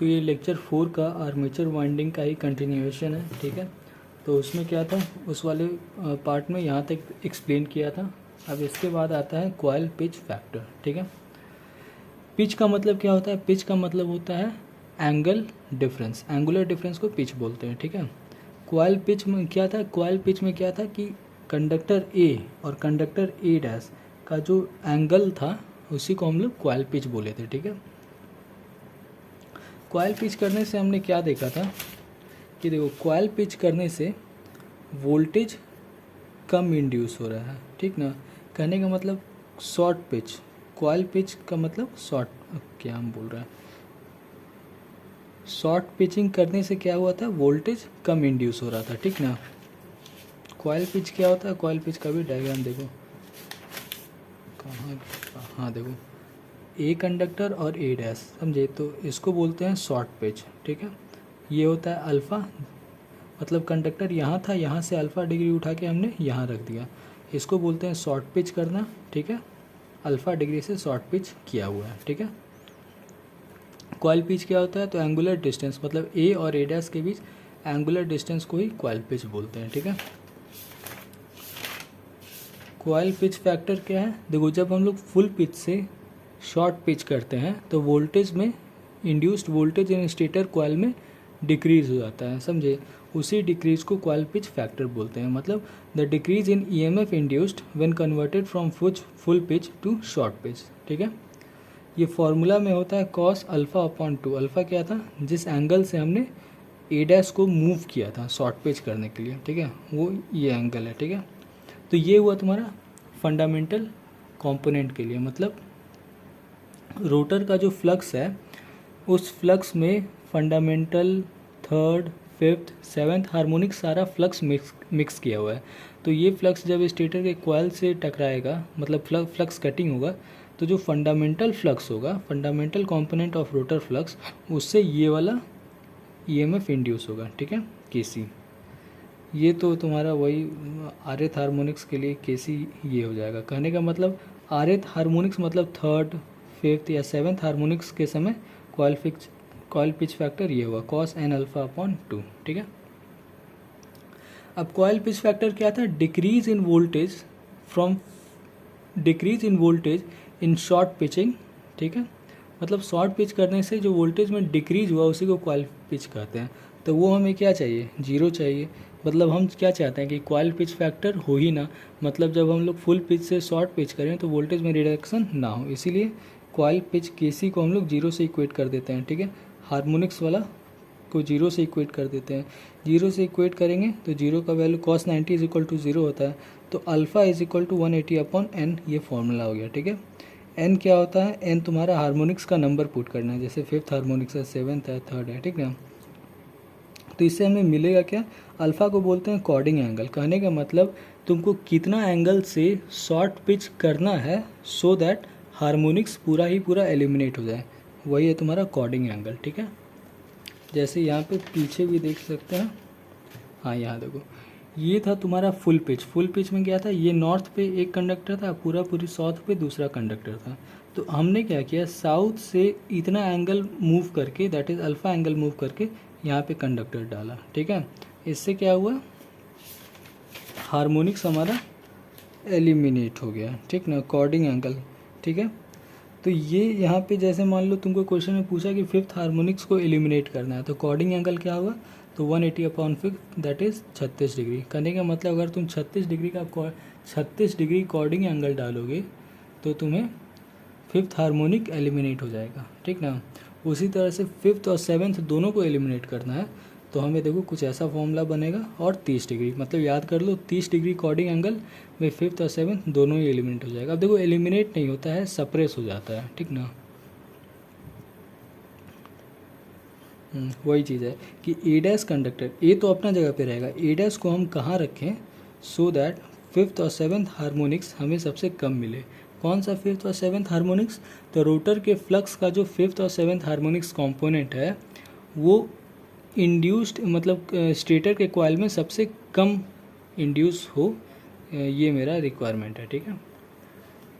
तो ये लेक्चर 4 का आर्मेचर वाइंडिंग का ही कंटिन्यूएशन है, ठीक है। तो उसमें क्या था, उस वाले पार्ट में यहाँ तक एक्सप्लेन किया था। अब इसके बाद आता है कॉइल पिच फैक्टर, ठीक है। पिच का मतलब क्या होता है? पिच का मतलब होता है एंगल डिफरेंस, एंगुलर डिफरेंस को पिच बोलते हैं, ठीक है। कॉइल पिच में क्या था? कॉइल पिच में क्या था कि कंडक्टर ए और कंडक्टर ए डैश का जो एंगल था उसी को हम लोग कॉइल पिच बोले थे, ठीक है। कॉइल पिच करने से हमने क्या देखा था कि देखो, कॉइल पिच करने से वोल्टेज कम इंड्यूस हो रहा है, ठीक ना। कहने का मतलब शॉर्ट पिच, कॉइल पिच का मतलब शॉर्ट, क्या हम बोल रहे हैं, शॉर्ट पिचिंग करने से क्या हुआ था? वोल्टेज कम इंड्यूस हो रहा था, ठीक ना। कॉइल पिच क्या होता है? कॉइल पिच का भी डायग्राम देखो, कहाँ, हाँ देखो, ए कंडक्टर और ए डैश, समझे, तो इसको बोलते हैं शॉर्ट पिच, ठीक है। ये होता है अल्फ़ा, मतलब कंडक्टर यहाँ था, यहाँ से अल्फ़ा डिग्री उठा के हमने यहाँ रख दिया, इसको बोलते हैं शॉर्ट पिच करना, ठीक है। अल्फ़ा डिग्री से शॉर्ट पिच किया हुआ है, ठीक है। कॉइल पिच क्या होता है? तो एंगुलर डिस्टेंस, मतलब ए और ए डैश के बीच एंगुलर डिस्टेंस को ही कॉइल पिच बोलते हैं, ठीक है। कॉइल पिच फैक्टर क्या है? देखो, जब हम लोग फुल पिच से शॉर्ट पिच करते हैं तो वोल्टेज में, इंड्यूस्ड वोल्टेज इन स्टेटर कॉइल में डिक्रीज हो जाता है, समझे। उसी डिक्रीज को कॉइल पिच फैक्टर बोलते हैं, मतलब the decrease in EMF induced when converted from full pitch to short pitch, ठीक है। ये फॉर्मूला में होता है कॉस अल्फ़ा अपॉन 2। अल्फ़ा क्या था? जिस एंगल से हमने ए डैश को मूव किया था शॉर्ट पिच करने के लिए, ठीक है, वो ये एंगल है, ठीक है। तो ये हुआ तुम्हारा फंडामेंटल कंपोनेंट के लिए, मतलब रोटर का जो फ्लक्स है उस फ्लक्स में fundamental, third, fifth, seventh harmonic सारा फ्लक्स मिक्स किया हुआ है। तो ये फ्लक्स जब स्टेटर के कॉइल से टकराएगा, मतलब फ्लक्स कटिंग होगा, तो जो फंडामेंटल फ्लक्स होगा, fundamental component of rotor flux, उससे ये वाला ईएमएफ इंड्यूस होगा, ठीक है, केसी। ये तो तुम्हारा वही आरएथ हार्मोनिक्स के लिए केसी ये हो जाएगा। कहने का मतलब आरएथ हार्मोनिक्स मतलब थर्ड, फिफ्थ या सेवन्थ हार्मोनिक्स के समय कॉइल पिच फैक्टर ये हुआ कॉस एन अल्फा अपॉन 2, ठीक है। अब कॉइल पिच फैक्टर क्या था? Decrease in voltage from, decrease in voltage in short pitching, ठीक है। मतलब शॉर्ट पिच करने से जो वोल्टेज में डिक्रीज हुआ उसी को कॉइल पिच कहते हैं। तो वो हमें क्या चाहिए? जीरो चाहिए। मतलब हम क्या चाहते हैं कि कॉइल पिच फैक्टर हो ही ना, मतलब जब हम लोग फुल पिच से शॉर्ट पिच करें तो वोल्टेज में रिडक्शन ना हो, इसीलिए कॉइल पिच केसी को हम लोग जीरो से इक्वेट कर देते हैं, ठीक है। हार्मोनिक्स वाला को जीरो से इक्वेट कर देते हैं। जीरो से इक्वेट करेंगे तो जीरो का value cos 90 is equal to zero होता है, तो alpha is equal to 180 upon N, ये फॉर्मूला हो गया, ठीक है। एन क्या होता है? एन तुम्हारा हार्मोनिक्स का नंबर पुट करना है, जैसे फिफ्थ हार्मोनिक्स है, सेवन्थ है, थर्ड है, ठीक है। तो इससे हमें मिलेगा क्या? अल्फ़ा को बोलते हैं कॉर्डिंग एंगल। कहने का मतलब तुमको कितना एंगल से शॉर्ट पिच करना है सो दैट हार्मोनिक्स पूरा ही पूरा एलिमिनेट हो जाए, वही है तुम्हारा कॉर्डिंग एंगल, ठीक है। जैसे यहाँ पे पीछे भी देख सकते हैं, हाँ यहाँ देखो, ये था तुम्हारा फुल पिच। फुल पिच में क्या था? ये नॉर्थ पे एक कंडक्टर था, पूरी साउथ पे दूसरा कंडक्टर था। तो हमने क्या किया, साउथ से इतना एंगल मूव करके, that is alpha angle move करके यहाँ पे कंडक्टर डाला, ठीक है। इससे क्या हुआ? हार्मोनिक्स हमारा एलिमिनेट हो गया, ठीक ना, कॉर्डिंग एंगल, ठीक है। तो ये यहाँ पे जैसे मान लो तुमको क्वेश्चन में पूछा कि फिफ्थ हार्मोनिक्स को एलिमिनेट करना है, तो कॉर्डिंग एंगल क्या होगा? तो 180 upon fifth, that is 36 degree. करने का मतलब अगर तुम 36 डिग्री का 36 डिग्री कॉर्डिंग एंगल डालोगे तो तुम्हें फिफ्थ हार्मोनिक एलिमिनेट हो जाएगा, ठीक ना। उसी तरह से फिफ्थ और सेवन्थ दोनों को एलिमिनेट करना है, तो हमें देखो कुछ ऐसा फॉर्मूला बनेगा, और 30 डिग्री, मतलब याद कर लो 30 डिग्री कॉर्डिंग एंगल में फिफ्थ और सेवन्थ दोनों ही एलिमिनेट हो जाएगा। अब देखो एलिमिनेट नहीं होता है, सप्रेस हो जाता है, ठीक ना। वही चीज़ है कि ए डैश कंडक्टर, ए तो अपना जगह पे रहेगा, ए डैश को हम कहाँ रखें सो दैट फिफ्थ और सेवन्थ हार्मोनिक्स हमें सबसे कम मिले। कौन सा फिफ्थ और सेवन्थ हार्मोनिक्स? तो रोटर के फ्लक्स का जो फिफ्थ और सेवन्थ हार्मोनिक्स कंपोनेंट है वो इंड्यूस्ड, मतलब स्टेटर के कॉइल में सबसे कम इंड्यूस हो, ये मेरा रिक्वायरमेंट है, ठीक है।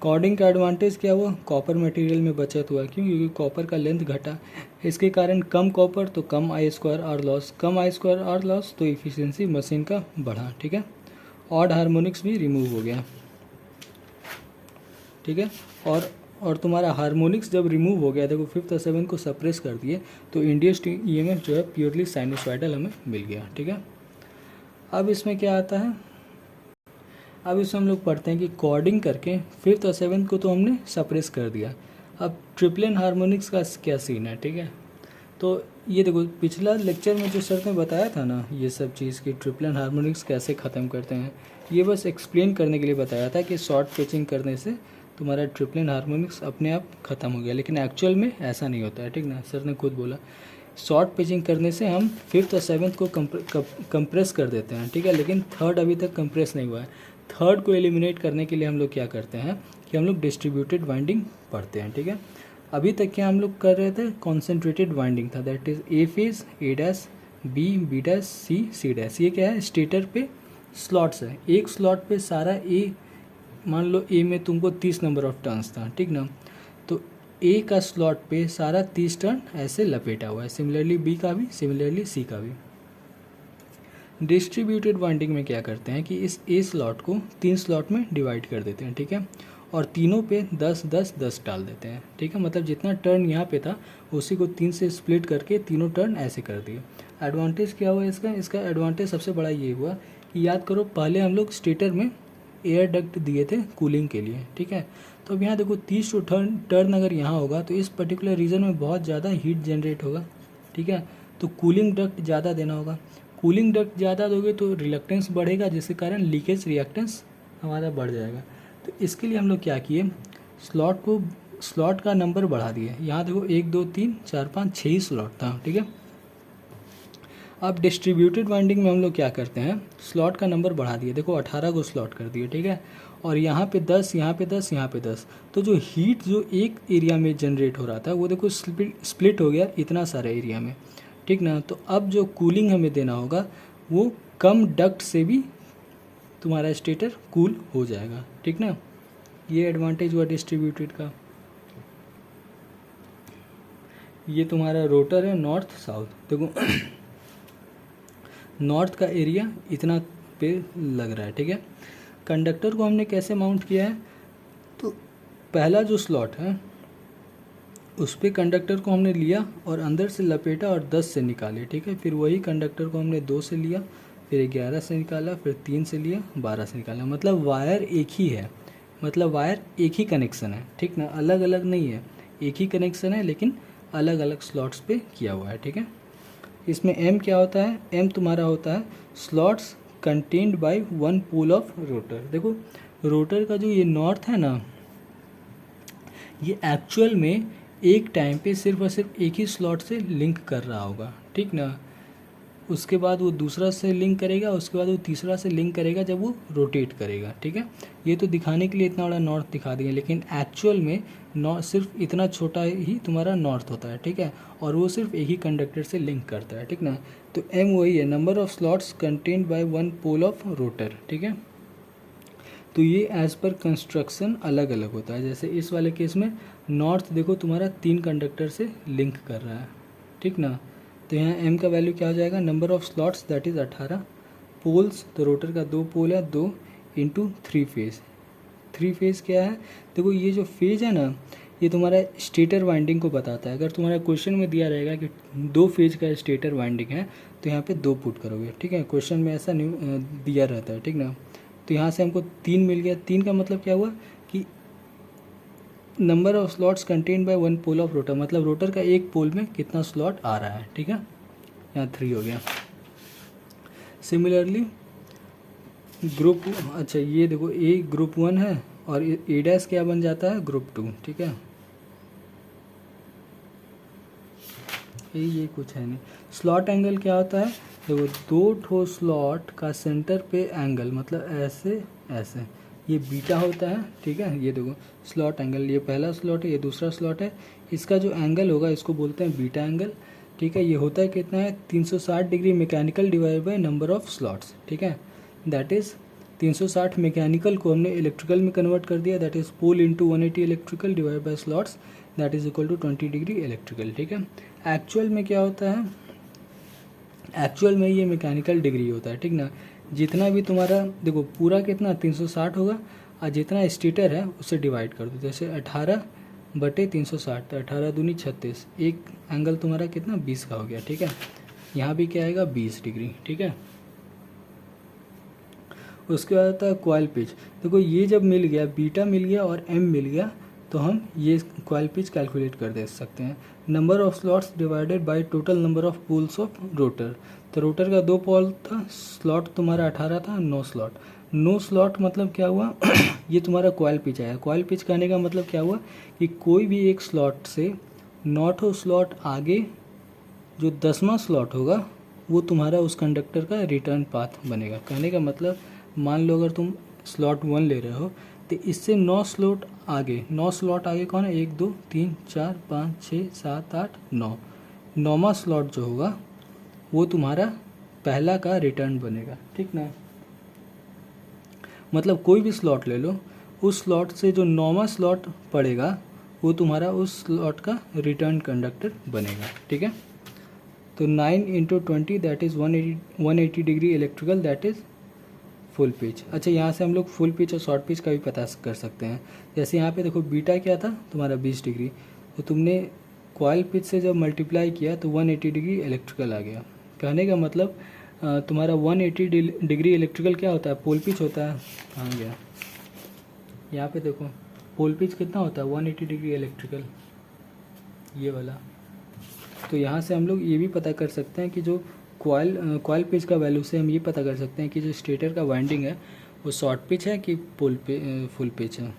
कॉर्डिंग का एडवांटेज क्या हुआ, कॉपर मटेरियल में बचत हुआ, क्यों, क्योंकि कॉपर का लेंथ घटा, इसके कारण कम कॉपर तो कम आई स्क्वायर आर लॉस, कम आई स्क्वायर आर लॉस तो इफिशियंसी मशीन का बढ़ा, ठीक है। ऑड हार्मोनिक्स भी रिमूव हो गया, ठीक है। और तुम्हारा हार्मोनिक्स जब रिमूव हो गया, देखो फिफ्थ और सेवन्थ को सप्रेस कर दिए, तो इंड्यूस्ड ईएमएफ जो है प्योरली साइनोसॉइडल हमें मिल गया, ठीक है। अब इसमें क्या आता है, अब इसमें हम लोग पढ़ते हैं कि कॉर्डिंग करके फिफ्थ और सेवन्थ को तो हमने सप्रेस कर दिया, अब ट्रिपल हार्मोनिक्स का क्या सीन है, ठीक है। तो ये देखो पिछला लेक्चर में जो सर ने बताया था ना ये सब चीज़ कि ट्रिपल हार्मोनिक्स कैसे ख़त्म करते हैं, ये बस एक्सप्लेन करने के लिए बताया था कि शॉर्ट पिचिंग करने से तुम्हारा ट्रिपल हार्मोनिक्स अपने आप ख़त्म हो गया, लेकिन एक्चुअल में ऐसा नहीं होता है, ठीक ना। सर ने खुद बोला शॉर्ट पिचिंग करने से हम फिफ्थ और सेवन्थ को कंप्रेस कर देते हैं, ठीक है, लेकिन थर्ड अभी तक कंप्रेस नहीं हुआ है। थर्ड को एलिमिनेट करने के लिए हम लोग क्या करते हैं कि हम लोग डिस्ट्रीब्यूटेड वाइंडिंग पढ़ते हैं, ठीक है। अभी तक क्या हम लोग कर रहे थे, कॉन्सेंट्रेटेड वाइंडिंग था, that is a phase, A dash, B, B dash, C, C dash. ये क्या है, स्टेटर पे स्लॉट्स है, एक स्लॉट पे सारा ए, मान लो ए में तुमको 30 नंबर ऑफ टर्न्स था, ठीक ना, तो ए का स्लॉट पे सारा 30 टर्न ऐसे लपेटा हुआ है, सिमिलरली बी का भी, सिमिलरली सी का भी। डिस्ट्रीब्यूटेड वाइंडिंग में क्या करते हैं कि इस ए स्लॉट को 3 स्लॉट में डिवाइड कर देते हैं, ठीक है, और तीनों पे 10 10 10 डाल देते हैं, ठीक है, मतलब जितना टर्न यहाँ पे था उसी को 3 से स्प्लिट करके तीनों टर्न ऐसे कर दिए। एडवांटेज क्या हुआ इसका एडवांटेज सबसे बड़ा ये हुआ कि याद करो पहले हम लोग स्टेटर में एयर डक्ट दिए थे कूलिंग के लिए, ठीक है, तो अब यहाँ देखो 30 टर्न अगर यहाँ होगा तो इस पर्टिकुलर रीजन में बहुत ज़्यादा हीट जनरेट होगा, ठीक है, तो कूलिंग डक्ट ज़्यादा देना होगा, कूलिंग डक्ट ज़्यादा दोगे तो रिलक्टेंस बढ़ेगा, जिसके कारण लीकेज रिएक्टेंस हमारा बढ़ जाएगा। तो इसके लिए हम लोग क्या किए, स्लॉट का नंबर बढ़ा दिए, यहाँ देखो 1 2 3 4 5 6 ही स्लॉट था, ठीक है। अब डिस्ट्रीब्यूटेड वाइंडिंग में हम लोग क्या करते हैं, स्लॉट का नंबर बढ़ा दिए, देखो 18 को स्लॉट कर दिए, ठीक है, और यहाँ पे 10, यहाँ पे 10, यहाँ पे 10, तो जो हीट जो एक एरिया में जनरेट हो रहा था वो देखो स्प्लिट हो गया इतना सारा एरिया में, ठीक ना। तो अब जो कूलिंग हमें देना होगा वो कम डक्ट से भी तुम्हारा स्टेटर कूल हो जाएगा, ठीक ना। ये एडवांटेज हुआ डिस्ट्रीब्यूटेड का। ये तुम्हारा रोटर है नॉर्थ साउथ, देखो नॉर्थ का एरिया इतना पे लग रहा है, ठीक है। कंडक्टर को हमने कैसे माउंट किया है, तो पहला जो स्लॉट है उस पर कंडक्टर को हमने लिया और अंदर से लपेटा और 10 से निकाले, ठीक है, फिर वही कंडक्टर को हमने 2 से लिया, फिर 11 से निकाला, फिर 3 से लिया, 12 से निकाला, मतलब वायर एक ही है, मतलब वायर एक ही कनेक्शन है, ठीक ना, अलग अलग नहीं है, एक ही कनेक्शन है लेकिन अलग अलग स्लॉट्स पे किया हुआ है, ठीक है। इसमें एम क्या होता है, एम तुम्हारा होता है slots contained by 1 pole of rotor. देखो रोटर का जो ये नॉर्थ है ना, ये एक्चुअल में एक टाइम पे सिर्फ और सिर्फ एक ही स्लॉट से लिंक कर रहा होगा, ठीक ना, उसके बाद वो दूसरा से लिंक करेगा, उसके बाद वो तीसरा से लिंक करेगा जब वो रोटेट करेगा, ठीक है। ये तो दिखाने के लिए इतना बड़ा नॉर्थ दिखा दिया, लेकिन एक्चुअल में सिर्फ इतना छोटा ही तुम्हारा नॉर्थ होता है, ठीक है, और वो सिर्फ एक ही कंडक्टर से लिंक करता है, ठीक ना। तो एम वही है, number of slots contained by 1 pole of rotor, ठीक है। तो ये एज पर कंस्ट्रक्शन अलग अलग होता है, जैसे इस वाले केस में नॉर्थ देखो तुम्हारा 3 कंडक्टर से लिंक कर रहा है, ठीक ना, तो यहाँ एम का वैल्यू क्या हो जाएगा, number of slots that is 18, poles तो रोटर का 2 पोल है, 2 इंटू 3 फेज, 3 फेज क्या है, देखो ये जो फेज है ना ये तुम्हारा स्टेटर वाइंडिंग को बताता है। अगर तुम्हारा क्वेश्चन में दिया रहेगा कि 2 फेज का स्टेटर वाइंडिंग है तो यहाँ पे 2 पुट करोगे, ठीक है, क्वेश्चन में ऐसा नहीं दिया रहता है, ठीक ना। तो यहाँ से हमको 3 मिल गया, 3 का मतलब क्या हुआ कि number of slots contained by 1 pole of rotor, मतलब रोटर का एक पोल में कितना स्लॉट आ रहा है, ठीक है, यहाँ 3 हो गया। सिमिलरली ग्रुप, अच्छा ये देखो ए ग्रुप 1 है और ए डैश क्या बन जाता है, ग्रुप 2, ठीक है, ये कुछ है नहीं। स्लॉट एंगल क्या होता है, देखो 2 ठो स्लॉट का सेंटर पे एंगल, मतलब ऐसे ऐसे, ये बीटा होता है, ठीक है। ये देखो स्लॉट एंगल, ये पहला स्लॉट है, ये दूसरा स्लॉट है, इसका जो एंगल होगा इसको बोलते हैं बीटा एंगल, ठीक है। ये होता है कितना है, 360 degree mechanical divide by number of slots, ठीक है, दैट इज़ 360 मैकेनिकल को हमने इलेक्ट्रिकल में कन्वर्ट कर दिया, that is pole into 180 electrical divide by slots, that is equal to 20 degree electrical. ठीक है, एक्चुअल में क्या होता है, एक्चुअल में ये मैकेनिकल डिग्री होता है। ठीक ना, जितना भी तुम्हारा देखो पूरा कितना 360 होगा, और जितना स्टेटर है उससे डिवाइड कर दो, जैसे 18/360, तो 18 दूनी 36, एक एंगल तुम्हारा कितना 20 का हो गया। ठीक है, यहाँ भी क्या आएगा 20 डिग्री। ठीक है, उसके बाद आता है कॉइल पिच। देखो ये जब मिल गया, बीटा मिल गया और एम मिल गया, तो हम ये कॉइल पिच कैलकुलेट कर दे सकते हैं। Number of slots divided by total number of poles of rotor. तो रोटर का 2 पोल था, स्लॉट तुम्हारा 18 था, 9 स्लॉट। 9 स्लॉट मतलब क्या हुआ ये तुम्हारा कॉइल पिच आया। कॉइल पिच कहने का मतलब क्या हुआ कि कोई भी एक स्लॉट से 9 स्लॉट आगे जो 10वां स्लॉट होगा वो तुम्हारा उस कंडक्टर का रिटर्न पाथ बनेगा। कहने का मतलब मान लो अगर तुम स्लॉट 1 ले रहे हो तो इससे 9 स्लॉट आगे, 9 स्लॉट आगे कौन है, 1 2 3 4 5 6 7 8 9, 9वां स्लॉट जो होगा वो तुम्हारा पहला का रिटर्न बनेगा। ठीक ना, मतलब कोई भी स्लॉट ले लो, उस स्लॉट से जो 9वां स्लॉट पड़ेगा वो तुम्हारा उस स्लॉट का रिटर्न कंडक्टर बनेगा। ठीक है, तो 9 into 20 that is 180 degree electrical, that is full pitch. अच्छा, यहाँ से हम लोग फुल पिच और शॉर्ट पिच का भी पता कर सकते हैं। जैसे यहाँ पे देखो बीटा क्या था तुम्हारा 20 डिग्री, तो तुमने कॉइल पिच से जब मल्टीप्लाई किया तो 180 डिग्री इलेक्ट्रिकल आ गया। कहने का मतलब तुम्हारा 180 डिग्री इलेक्ट्रिकल क्या होता है, पोल पिच होता है। कहाँ गया, यहाँ पे देखो पोल पिच कितना होता है 180 डिग्री इलेक्ट्रिकल, ये वाला। तो यहाँ से हम लोग ये भी पता कर सकते हैं कि जो कॉइल पिच का वैल्यू से हम ये पता कर सकते हैं कि जो स्टेटर का वाइंडिंग है वो शॉर्ट पिच है कि फुल पिच है।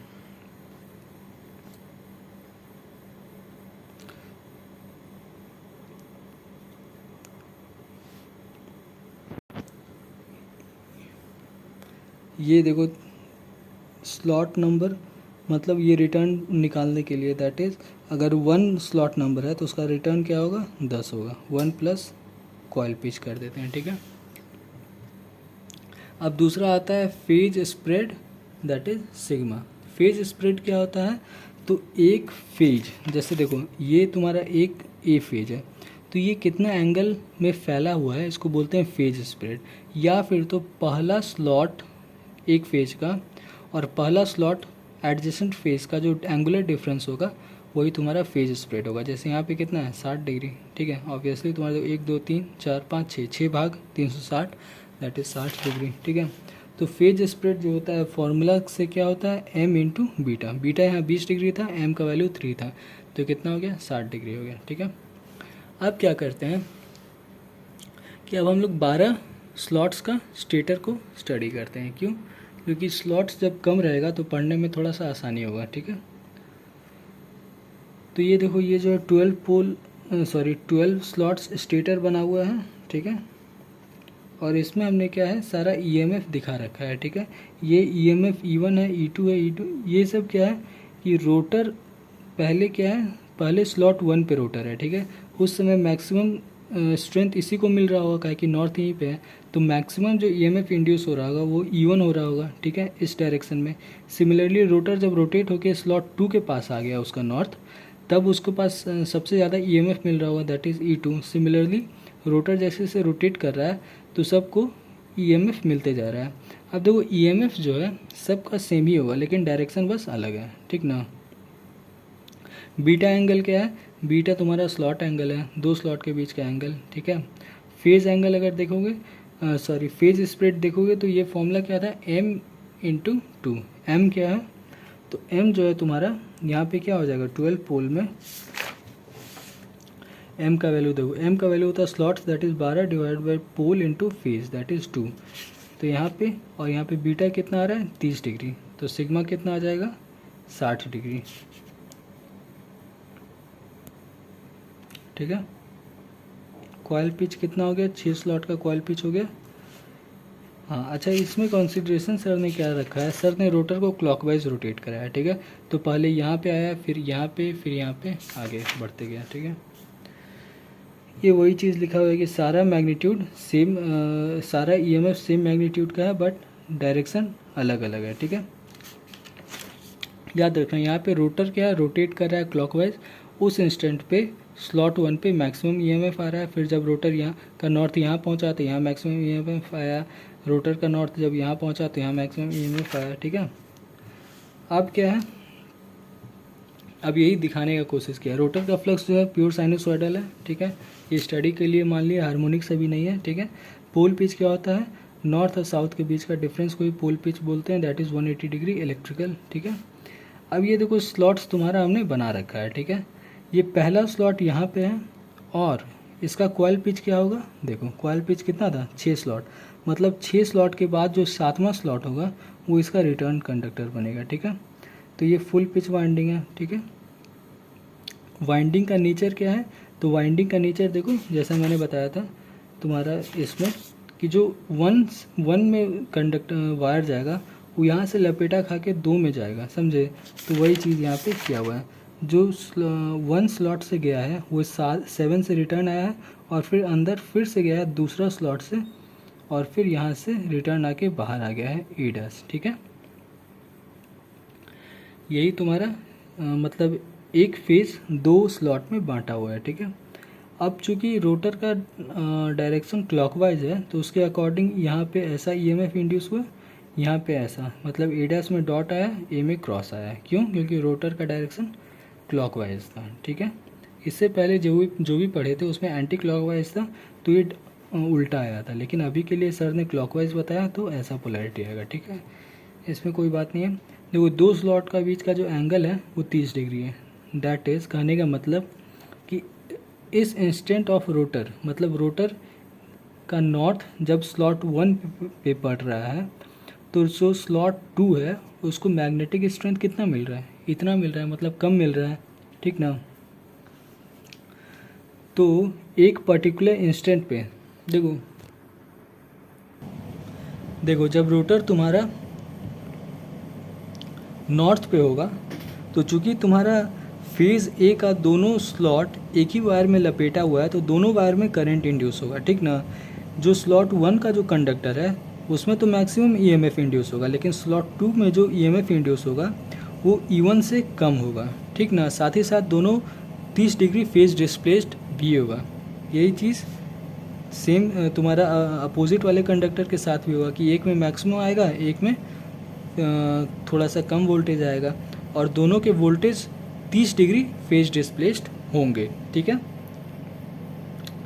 ये देखो स्लॉट नंबर, मतलब ये रिटर्न निकालने के लिए, दैट इज़ अगर 1 स्लॉट नंबर है तो उसका रिटर्न क्या होगा 10 होगा, 1 प्लस कॉइल पिच कर देते हैं। ठीक है, अब दूसरा आता है phase spread, that is sigma. Phase spread क्या होता है, तो एक फेज, जैसे देखो ये तुम्हारा एक ए फेज है, तो ये कितना एंगल में फैला हुआ है इसको बोलते हैं फेज स्प्रेड। या फिर तो पहला स्लॉट एक फेज का और पहला स्लॉट एडजेसेंट फेज का जो एंगुलर डिफरेंस होगा वही तुम्हारा फेज स्प्रेड होगा। जैसे यहाँ पे कितना है 60 डिग्री। ठीक है, ऑब्वियसली तुम्हारा 1 2 3 4 5 6 भाग 360, दैट इज 60 डिग्री। ठीक है, तो फेज स्प्रेड जो होता है फॉर्मूला से क्या होता है m इंटू बीटा। बीटा यहाँ 20 डिग्री था, m का वैल्यू 3 था, तो कितना हो गया 60 डिग्री हो गया। ठीक है, अब क्या करते हैं कि अब हम लोग 12 स्लॉट्स का स्टेटर को स्टडी करते हैं। क्यों, क्योंकि स्लॉट्स जब कम रहेगा तो पढ़ने में थोड़ा सा आसानी होगा। ठीक है, तो ये देखो ये जो है 12 स्लॉट्स स्टेटर बना हुआ है। ठीक है, और इसमें हमने क्या है सारा ईएमएफ दिखा रखा है। ठीक है, ये ईएमएफ E1 है, E2 है, E2 ये सब क्या है कि रोटर पहले क्या है, पहले स्लॉट 1 पे रोटर है। ठीक है, उस समय मैक्सिमम स्ट्रेंथ इसी को मिल रहा होगा, काहे कि नॉर्थ यहीं पे है, तो मैक्सिमम जो ईएमएफ इंड्यूस हो रहा होगा वो E1 हो रहा होगा। ठीक है, इस डायरेक्शन में। सिमिलरली रोटर जब रोटेट होकर स्लॉट 2 के पास आ गया उसका नॉर्थ, तब उसके पास सबसे ज़्यादा ईएमएफ मिल रहा होगा, that is E2। Similarly rotor जैसे से रोटेट कर रहा है तो सबको ईएमएफ मिलते जा रहा है। अब देखो ईएमएफ जो है सबका सेम ही होगा लेकिन डायरेक्शन बस अलग है। ठीक ना, बीटा एंगल क्या है, बीटा तुम्हारा स्लॉट एंगल है, 2 स्लॉट के बीच का एंगल। ठीक है, फेज एंगल अगर देखोगे फेज स्प्रेड देखोगे तो ये फॉर्मूला क्या था m इंटू 2। m क्या है, तो m जो है तुम्हारा यहाँ पे क्या हो जाएगा 12 पोल में m का वैल्यू देखो, m का वैल्यू होता है slots that is 12 divide by pole into phase that is 2। तो यहाँ पे और यहाँ पे बीटा कितना आ रहा है 30 डिग्री, तो सिग्मा कितना आ जाएगा 60 डिग्री। ठीक है, कॉइल पिच कितना हो गया 6 स्लॉट का कॉइल पिच हो गया। हाँ अच्छा, इसमें कंसीडरेशन सर ने क्या रखा है, सर ने रोटर को क्लॉकवाइज रोटेट कराया। ठीक है, तो पहले यहाँ पे आया, फिर यहाँ पे, फिर यहाँ पे आगे बढ़ते गया। ठीक है, ये वही चीज़ लिखा हुआ है कि सारा मैग्नीट्यूड सेम, सारा ईएमएफ सेम मैग्नीट्यूड का है, बट डायरेक्शन अलग अलग है, ठीक है। याद रखना यहाँ पे रोटर क्या है, रोटेट कर रहा है क्लॉकवाइज। उस इंस्टेंट पे स्लॉट 1 पे मैक्सिमम ईएमएफ आ रहा है। फिर जब रोटर यहाँ का नॉर्थ यहाँ पहुँचा तो यहाँ मैक्सिमम ईएमएफ आया। रोटर का नॉर्थ जब यहाँ पहुँचा तो यहाँ मैक्सिमम ईएमएफ आया, ठीक है। अब क्या है, अब यही दिखाने का कोशिश किया। रोटर का फ्लक्स जो है प्योर साइनसॉइडल है, ठीक है। ये स्टडी के लिए मान लिया, हार्मोनिक से भी नहीं है, ठीक है। पोल पिच क्या होता है, नॉर्थ और साउथ के बीच का डिफरेंस को ही पोल पिच बोलते हैं, दैट इज़ 180 डिग्री इलेक्ट्रिकल, ठीक है। अब ये देखो स्लॉट्स तुम्हारा हमने बना रखा है, ठीक है। ये पहला स्लॉट यहाँ पे है और इसका कॉइल पिच क्या होगा, देखो कॉइल पिच कितना था, 6 स्लॉट। मतलब 6 स्लॉट के बाद जो 7वां स्लॉट होगा वो इसका रिटर्न कंडक्टर बनेगा, ठीक है। तो ये फुल पिच वाइंडिंग है, ठीक है। वाइंडिंग का नेचर क्या है, तो वाइंडिंग का नेचर देखो जैसा मैंने बताया था तुम्हारा इसमें कि जो वन में कंडक्टर वायर जाएगा वो यहाँ से लपेटा खा के 2 में जाएगा, समझे। तो वही चीज़ यहाँ पे किया हुआ है। जो 1 स्लॉट से गया है वो 7 से रिटर्न आया है और फिर अंदर फिर से गया है दूसरा स्लॉट से और फिर यहाँ से रिटर्न आके बाहर आ गया है A', ठीक है। यही तुम्हारा मतलब एक फेज 2 स्लॉट में बांटा हुआ है, ठीक है। अब चूंकि रोटर का डायरेक्शन क्लॉकवाइज है तो उसके अकॉर्डिंग यहाँ पे ऐसा ईएमएफ इंड्यूस हुआ, यहाँ पे ऐसा, मतलब A' में डॉट आया, A में क्रॉस आया। क्यों, क्योंकि रोटर का डायरेक्शन क्लॉकवाइज था, ठीक है। इससे पहले जो भी पढ़े थे उसमें एंटी क्लॉकवाइज था तो ये उल्टा आया था, लेकिन अभी के लिए सर ने क्लॉकवाइज बताया तो ऐसा पोलैरिटी आएगा, ठीक है। इसमें कोई बात नहीं है। देखो 2 स्लॉट का बीच का जो एंगल है वो 30 डिग्री है। दैट इज़ कहने का मतलब कि इस इंस्टेंट ऑफ रोटर, मतलब रोटर का नॉर्थ जब स्लॉट 1 पे पड़ रहा है तो जो स्लॉट 2 है उसको मैग्नेटिक स्ट्रेंथ कितना मिल रहा है, इतना मिल रहा है, मतलब कम मिल रहा है, ठीक ना। तो एक पर्टिकुलर इंस्टेंट पे देखो जब रोटर तुम्हारा नॉर्थ पे होगा तो चूंकि तुम्हारा फेज़ ए का दोनों स्लॉट एक ही वायर में लपेटा हुआ है तो दोनों वायर में करंट इंड्यूस होगा, ठीक ना। जो स्लॉट 1 का जो कंडक्टर है उसमें तो मैक्सिमम ईएमएफ इंड्यूस होगा, लेकिन स्लॉट 2 में जो ईएमएफ इंड्यूस होगा वो E1 से कम होगा, ठीक ना। साथ ही साथ दोनों 30 डिग्री फेज डिस्प्लेस्ड भी होगा। यही चीज़ सेम तुम्हारा अपोजिट वाले कंडक्टर के साथ भी होगा कि एक में मैक्सिमम आएगा, एक में थोड़ा सा कम वोल्टेज आएगा और दोनों के वोल्टेज 30 डिग्री फेज डिस्प्लेस्ड होंगे, ठीक है।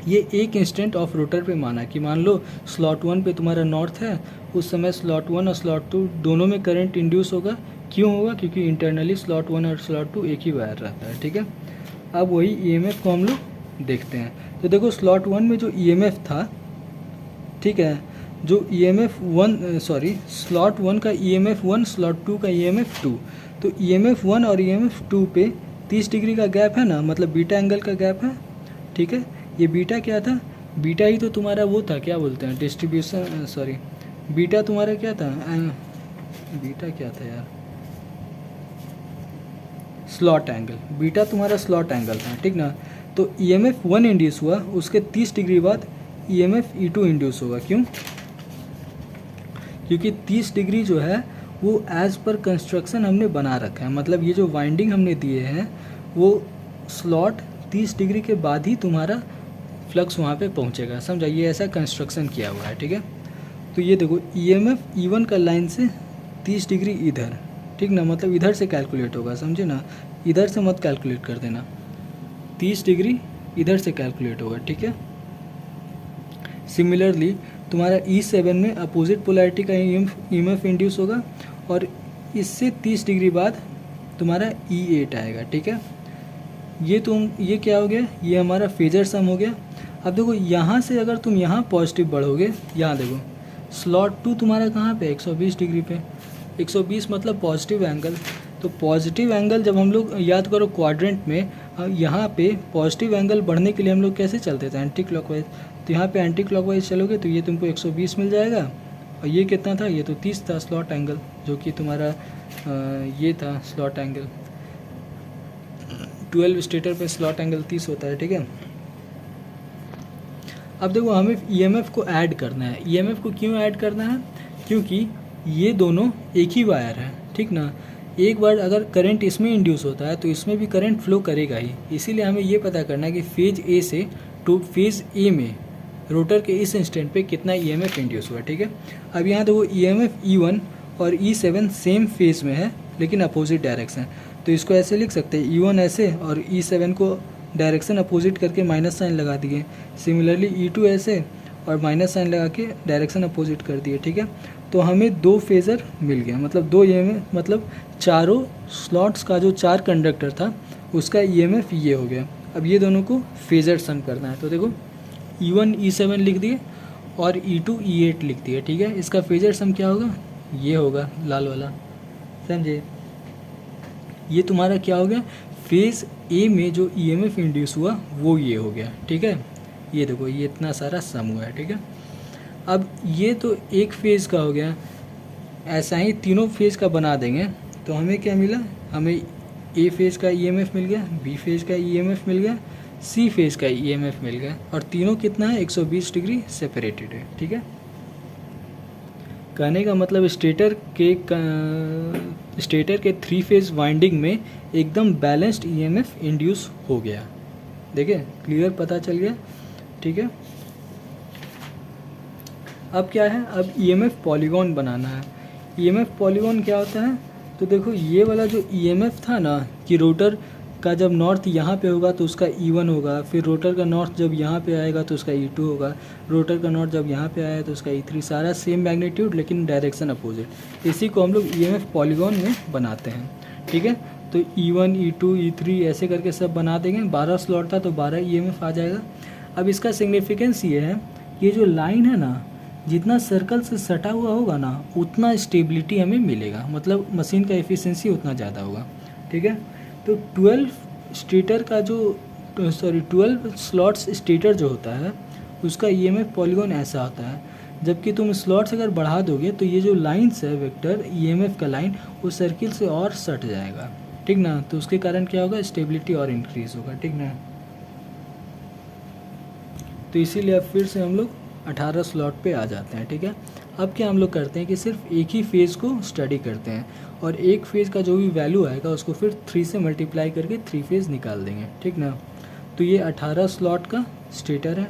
ये एक इंस्टेंट ऑफ रोटर पे माना कि मान लो स्लॉट 1 पे तुम्हारा नॉर्थ है, उस समय स्लॉट 1 और स्लॉट 2 दोनों में करंट इंड्यूस होगा। क्यों होगा, क्योंकि इंटरनली स्लॉट 1 और स्लॉट 2 एक ही वायर रहता है, ठीक है। अब वही ईएमएफ को हम लोग देखते हैं। तो देखो स्लॉट 1 में जो ईएमएफ था, ठीक है, जो स्लॉट 1 का EMF 1, स्लॉट 2 का EMF 2, तो EMF 1 और EMF 2 पे 30 डिग्री का गैप है ना, मतलब बीटा एंगल का गैप है, ठीक है। ये बीटा क्या था, बीटा ही तो तुम्हारा वो था, क्या बोलते हैं डिस्ट्रीब्यूशन, बीटा तुम्हारा क्या था, बीटा क्या था यार, स्लॉट एंगल। बीटा तुम्हारा स्लॉट एंगल था, ठीक ना। तो EMF 1 इंड्यूस हुआ, उसके 30 डिग्री बाद EMF E2 इंड्यूस होगा। क्यों, क्योंकि 30 डिग्री जो है वो एज़ पर कंस्ट्रक्शन हमने बना रखा है, मतलब ये जो वाइंडिंग हमने दिए हैं वो स्लॉट 30 डिग्री के बाद ही तुम्हारा फ्लक्स वहाँ पे पहुँचेगा, समझा। ये ऐसा कंस्ट्रक्शन किया हुआ है, ठीक है। तो ये देखो EMF E1 का लाइन से 30 डिग्री इधर, ठीक ना, मतलब इधर से कैलकुलेट होगा, समझे ना, इधर से मत कैलकुलेट कर देना, 30 डिग्री इधर से कैलकुलेट होगा, ठीक है। सिमिलरली तुम्हारा E7 में अपोजिट पोलैरिटी का EMF इंड्यूस होगा और इससे 30 डिग्री बाद तुम्हारा E8 आएगा, ठीक है। ये क्या हो गया, ये हमारा फेजर सम हो गया। अब देखो यहाँ से अगर तुम यहाँ पॉजिटिव बढ़ोगे, यहाँ देखो स्लॉट 2 तुम्हारा कहाँ पे, 120 डिग्री पे, 120 मतलब पॉजिटिव एंगल। तो पॉजिटिव एंगल जब हम लोग याद करो क्वाड्रेंट में, यहाँ पे पॉजिटिव एंगल बढ़ने के लिए हम लोग कैसे चलते थे, एंटी क्लॉकवाइज। तो यहाँ पे एंटी क्लॉकवाइज चलोगे तो ये तुमको 120 मिल जाएगा और ये कितना था, ये तो 30 था स्लॉट एंगल, जो कि तुम्हारा ये था स्लॉट एंगल। 12 स्टेटर पे स्लॉट एंगल 30 होता है, ठीक है। अब देखो हमें EMF को ऐड करना है। EMF को क्यों ऐड करना है, क्योंकि ये दोनों एक ही वायर है, ठीक ना। एक बार अगर करंट इसमें इंड्यूस होता है तो इसमें भी करंट फ्लो करेगा ही, इसीलिए हमें ये पता करना है कि फेज ए से टू फेज ए में रोटर के इस इंस्टेंट पे कितना ईएमएफ इंड्यूस हुआ, ठीक है। अब यहाँ देखो ईएमएफ E1 और E7 सेम फेज में है लेकिन अपोजिट डायरेक्शन, तो इसको ऐसे लिख सकते हैं E1 ऐसे और E7 को डायरेक्शन अपोजिट करके माइनस साइन लगा दिए। सिमिलरली E2 ऐसे और माइनस साइन लगा के डायरेक्शन अपोजिट कर दिए, ठीक है। तो हमें दो फेज़र मिल गया, मतलब दो ईएमएफ, मतलब चारों स्लॉट्स का जो 4 कंडक्टर था उसका ईएमएफ ये हो गया। अब ये दोनों को फेज़र सम करना है, तो देखो E1 E7 लिख दिए और E2 E8 लिख दिए, ठीक है। इसका फेज़र सम क्या होगा, ये होगा लाल वाला, समझे। ये तुम्हारा क्या हो गया, फेज़ ए में जो ईएमएफ इंड्यूस हुआ वो ये हो गया, ठीक है। ये देखो ये इतना सारा सम हुआ है, ठीक है। अब ये तो एक फेज़ का हो गया, ऐसा ही तीनों फेज़ का बना देंगे तो हमें क्या मिला, हमें ए फेज़ का ईएमएफ मिल गया, बी फेज़ का ईएमएफ मिल गया, सी फेज़ का ईएमएफ मिल गया, और तीनों कितना है 120 डिग्री सेपरेटेड है, ठीक है। कहने का मतलब स्टेटर के 3 फेज़ वाइंडिंग में एकदम बैलेंस्ड ईएमएफ इंड्यूस हो गया। देखिए क्लियर पता चल गया, ठीक है। अब क्या है, अब ईएमएफ पॉलीगॉन बनाना है। ईएमएफ पॉलीगॉन क्या होता है, तो देखो ये वाला जो ईएमएफ था ना कि रोटर का जब नॉर्थ यहाँ पे होगा तो उसका E1 होगा, फिर रोटर का नॉर्थ जब यहाँ पे आएगा तो उसका E2 होगा, रोटर का नॉर्थ जब यहाँ पे आया तो उसका E3, सारा सेम मैग्नीट्यूड लेकिन डायरेक्शन अपोजिट। इसी को हम लोग ईएमएफ पॉलीगॉन में बनाते हैं, ठीक है। तो E1 E2 E3 ऐसे करके सब बना देंगे। 12 स्लॉट था तो 12 ईएमएफ आ जाएगा। अब इसका सिग्निफिकेंस ये है, ये जो लाइन है ना, जितना सर्कल से सटा हुआ होगा ना उतना स्टेबिलिटी हमें मिलेगा, मतलब मशीन का एफिशिएंसी उतना ज़्यादा होगा, ठीक है। तो 12 स्लॉट्स स्टेटर जो होता है उसका ईएमएफ पॉलीगॉन ऐसा होता है। जबकि तुम स्लॉट्स अगर बढ़ा दोगे तो ये जो लाइन्स है वेक्टर ईएमएफ का लाइन वो सर्किल से और सट जाएगा, ठीक ना। तो उसके कारण क्या होगा, स्टेबिलिटी और इंक्रीज होगा, ठीक ना। तो इसीलिए अब फिर से हम लोग 18 स्लॉट पे आ जाते हैं, ठीक है। अब क्या हम लोग करते हैं कि सिर्फ एक ही फेज़ को स्टडी करते हैं और एक फेज़ का जो भी वैल्यू आएगा उसको फिर 3 से मल्टीप्लाई करके 3 फेज़ निकाल देंगे, ठीक ना। तो ये 18 स्लॉट का स्टेटर है।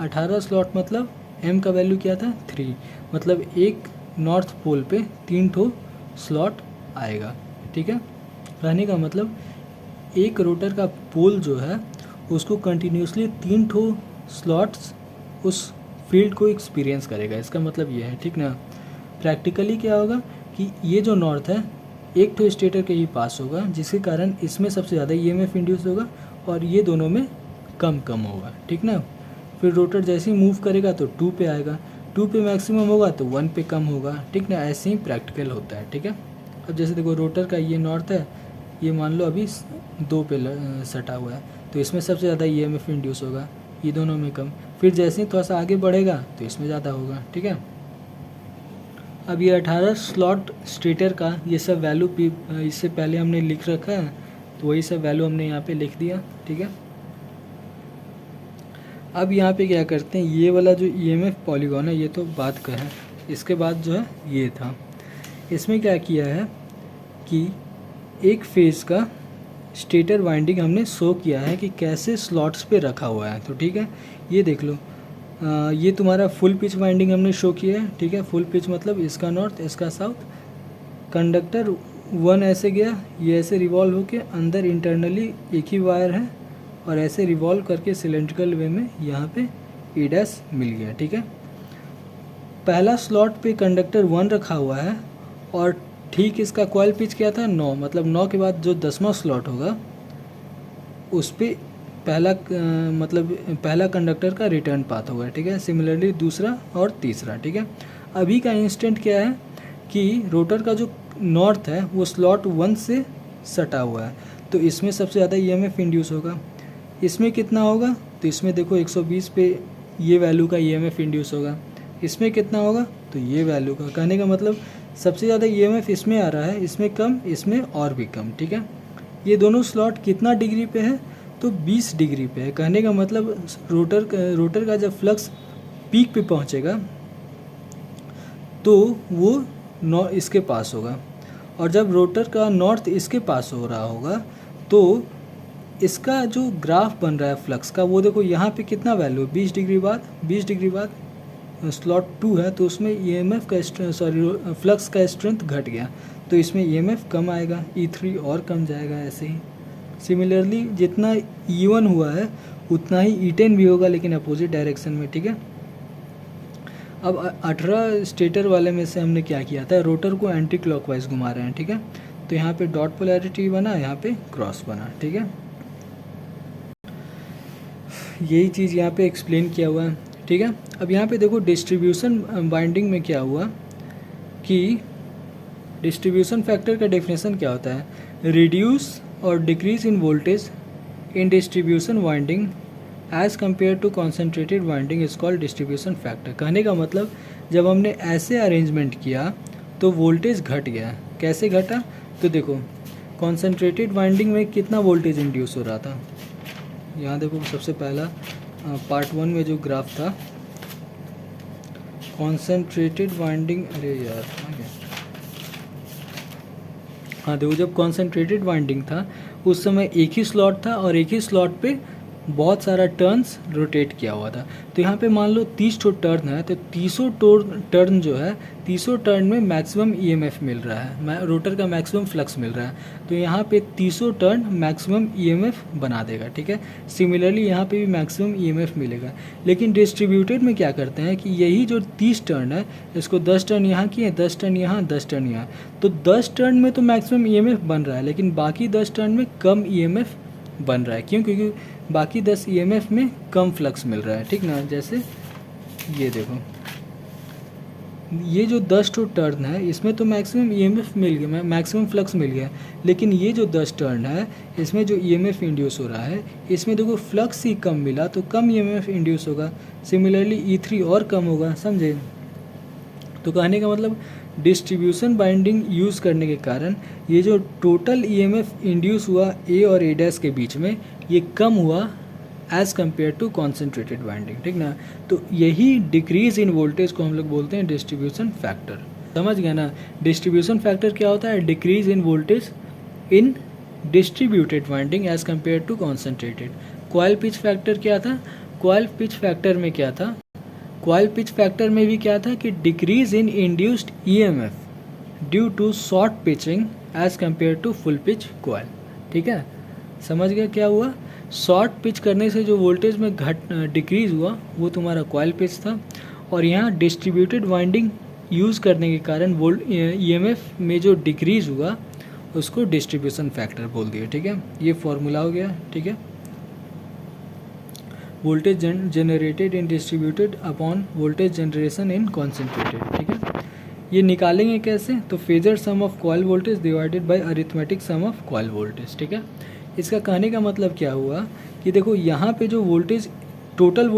18 स्लॉट मतलब m का वैल्यू क्या था 3, मतलब एक नॉर्थ पोल पे 3 ठो स्लॉट आएगा, ठीक है। कहने का मतलब एक रोटर का पोल जो है उसको कंटिन्यूसली 3 ठो स्लॉट्स उस फील्ड को एक्सपीरियंस करेगा, इसका मतलब ये है, ठीक ना। प्रैक्टिकली क्या होगा कि ये जो नॉर्थ है एक तो स्टेटर के ही पास होगा, जिसके कारण इसमें सबसे ज़्यादा ईएमएफ इंड्यूस होगा और ये दोनों में कम होगा, ठीक ना। फिर रोटर जैसे ही मूव करेगा तो 2 पे आएगा, 2 पे मैक्सिमम होगा तो 1 पे कम होगा, ठीक ना। ऐसे ही प्रैक्टिकल होता है, ठीक है। अब जैसे देखो रोटर का ये नॉर्थ है, ये मान लो अभी 2 पे सटा हुआ है तो इसमें सबसे ज़्यादा ईएमएफ इंड्यूस होगा, ये दोनों में कम। फिर जैसे ही थोड़ा सा आगे बढ़ेगा तो इसमें ज़्यादा होगा, ठीक है। अब ये 18 स्लॉट स्टेटर का ये सब वैल्यू इससे पहले हमने लिख रखा है, तो वही सब वैल्यू हमने यहाँ पे लिख दिया, ठीक है। अब यहाँ पे क्या करते हैं, ये वाला जो ईएमएफ पॉलीगॉन है ये तो बात का है, इसके बाद जो है ये था, इसमें क्या किया है कि एक फेज़ का स्टेटर वाइंडिंग हमने शो किया है कि कैसे स्लॉट्स पे रखा हुआ है। तो ठीक है, ये देख लो, ये तुम्हारा फुल पिच वाइंडिंग हमने शो किया है, ठीक है। फुल पिच मतलब इसका नॉर्थ इसका साउथ, कंडक्टर 1 ऐसे गया, ये ऐसे रिवॉल्व होके अंदर इंटरनली एक ही वायर है और ऐसे रिवॉल्व करके सिलेंड्रिकल वे में यहाँ पे A' मिल गया, ठीक है। पहला स्लॉट पे कंडक्टर 1 रखा हुआ है और ठीक इसका कॉइल पिच क्या था 9, मतलब 9 के बाद जो 10वां स्लॉट होगा उस पे पहला कंडक्टर का रिटर्न पाथ होगा, ठीक है। सिमिलरली दूसरा और तीसरा, ठीक है। अभी का इंस्टेंट क्या है कि रोटर का जो नॉर्थ है वो स्लॉट 1 से सटा हुआ है, तो इसमें सबसे ज़्यादा ईएमएफ इंड्यूस होगा। इसमें कितना होगा, तो इसमें देखो 120 पे ये वैल्यू का ईएमएफ इंड्यूस होगा। इसमें कितना होगा, तो ये वैल्यू का। कहने का मतलब सबसे ज़्यादा ईएमएफ इसमें आ रहा है, इसमें कम, इसमें और भी कम, ठीक है। ये दोनों स्लॉट कितना डिग्री पे है, तो 20 डिग्री पे है। कहने का मतलब रोटर का जब फ्लक्स पीक पे पहुंचेगा तो वो इसके पास होगा, और जब रोटर का नॉर्थ इसके पास हो रहा होगा तो इसका जो ग्राफ बन रहा है फ्लक्स का, वो देखो यहाँ पे कितना वैल्यू है, 20 डिग्री बाद स्लॉट 2 है तो उसमें ईएमएफ का फ्लक्स का स्ट्रेंथ घट गया, तो इसमें ईएमएफ कम आएगा, E3 और कम जाएगा। ऐसे ही सिमिलरली जितना E1 हुआ है उतना ही E10 भी होगा, लेकिन अपोजिट डायरेक्शन में, ठीक है। अब 18 स्टेटर वाले में से हमने क्या किया था, रोटर को एंटी क्लॉकवाइज घुमा रहे हैं, ठीक है। तो यहाँ पे डॉट पोलैरिटी बना, यहाँ पे क्रॉस बना, ठीक है। यही चीज़ यहाँ पे एक्सप्लेन किया हुआ है, ठीक है। अब यहाँ पे देखो डिस्ट्रीब्यूशन बाइंडिंग में क्या हुआ कि डिस्ट्रीब्यूशन फैक्टर का डेफिनेशन क्या होता है, रिड्यूस और decrease in voltage in distribution winding as compare to concentrated winding is called distribution factor. कहने का मतलब जब हमने ऐसे अरेंजमेंट किया तो वोल्टेज घट गया। कैसे घटा, तो देखो कॉन्सेंट्रेटेड वाइंडिंग में कितना वोल्टेज इंड्यूस हो रहा था, यहाँ देखो सबसे पहला पार्ट 1 में जो ग्राफ था कॉन्सेंट्रेटेड वाइंडिंग, अरे यार हाँ देखो जब कॉन्सेंट्रेटेड वाइंडिंग था उस समय एक ही स्लॉट था और एक ही स्लॉट पे बहुत सारा टर्न्स रोटेट किया हुआ था। तो यहाँ पे मान लो 30 टो टर्न है, तो 30 टर्न जो है 30 टर्न में मैक्सिमम ईएमएफ मिल रहा है, रोटर का मैक्सिमम फ्लक्स मिल रहा है। तो यहाँ पे 30 टर्न मैक्सिमम ईएमएफ बना देगा, ठीक है। सिमिलरली यहाँ पे भी मैक्सिमम ईएमएफ मिलेगा। लेकिन डिस्ट्रीब्यूटेड में क्या करते हैं कि यही जो 30 टर्न है इसको 10 टर्न यहाँ किए, 10 टर्न यहाँ, 10 टर्न यहाँ, तो 10 टर्न में तो मैक्सिमम ईएमएफ बन रहा है, लेकिन बाकी 10 टर्न में कम ईएमएफ बन रहा है। क्यों, क्योंकि बाकी 10 ईएमएफ में कम फ्लक्स मिल रहा है, ठीक ना। जैसे ये देखो ये जो 10 टो टर्न है इसमें तो मैक्सिमम ईएमएफ मिल गया, मैक्सिमम फ्लक्स मिल गया, लेकिन ये जो 10 टर्न है इसमें जो ईएमएफ इंड्यूस हो रहा है इसमें देखो फ्लक्स ही कम मिला तो कम ईएमएफ इंड्यूस होगा। सिमिलरली E3 और कम होगा, समझे। तो कहने का मतलब डिस्ट्रीब्यूशन बाइंडिंग यूज़ करने के कारण ये जो टोटल ईएमएफ इंड्यूस हुआ A और A' के बीच में ये कम हुआ as compare to concentrated winding, ठीक ना। तो यही डिक्रीज इन वोल्टेज को हम लोग बोलते हैं डिस्ट्रीब्यूशन फैक्टर। समझ गया ना। डिस्ट्रीब्यूशन फैक्टर क्या होता है, decrease in voltage in distributed winding as compare to concentrated. Coil pitch factor क्या था, कॉइल पिच फैक्टर में क्या था, कॉइल पिच फैक्टर में भी क्या था कि decrease in induced EMF due to short pitching as compare to full pitch coil, ठीक है। समझ गया क्या हुआ, शॉर्ट पिच करने से जो वोल्टेज में डिक्रीज हुआ वो तुम्हारा कॉइल पिच था, और यहाँ डिस्ट्रीब्यूटेड वाइंडिंग यूज़ करने के कारण ईएमएफ में जो डिक्रीज हुआ उसको डिस्ट्रीब्यूशन फैक्टर बोल दिया, ठीक है। ये फॉर्मूला हो गया, ठीक है। Voltage generated in distributed upon voltage generation in concentrated, ठीक है। ये निकालेंगे कैसे, तो phasor sum of coil voltage divided by arithmetic sum of coil voltage, ठीक है। इसका कहने का मतलब क्या हुआ कि देखो यहाँ पे जो वोल्टेज टोटल